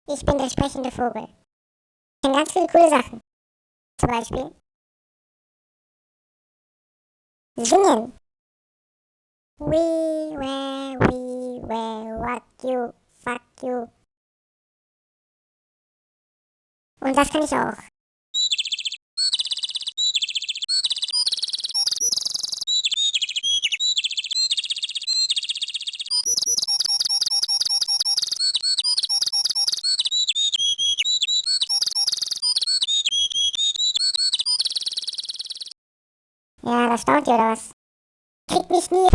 Ich bin der sprechende Vogel. Ich kann ganz viele coole Sachen. Zum Beispiel singen. We were, what you, fuck you. Und das kann ich auch. Ja, das staunt ihr oder was? Kriegt mich nie.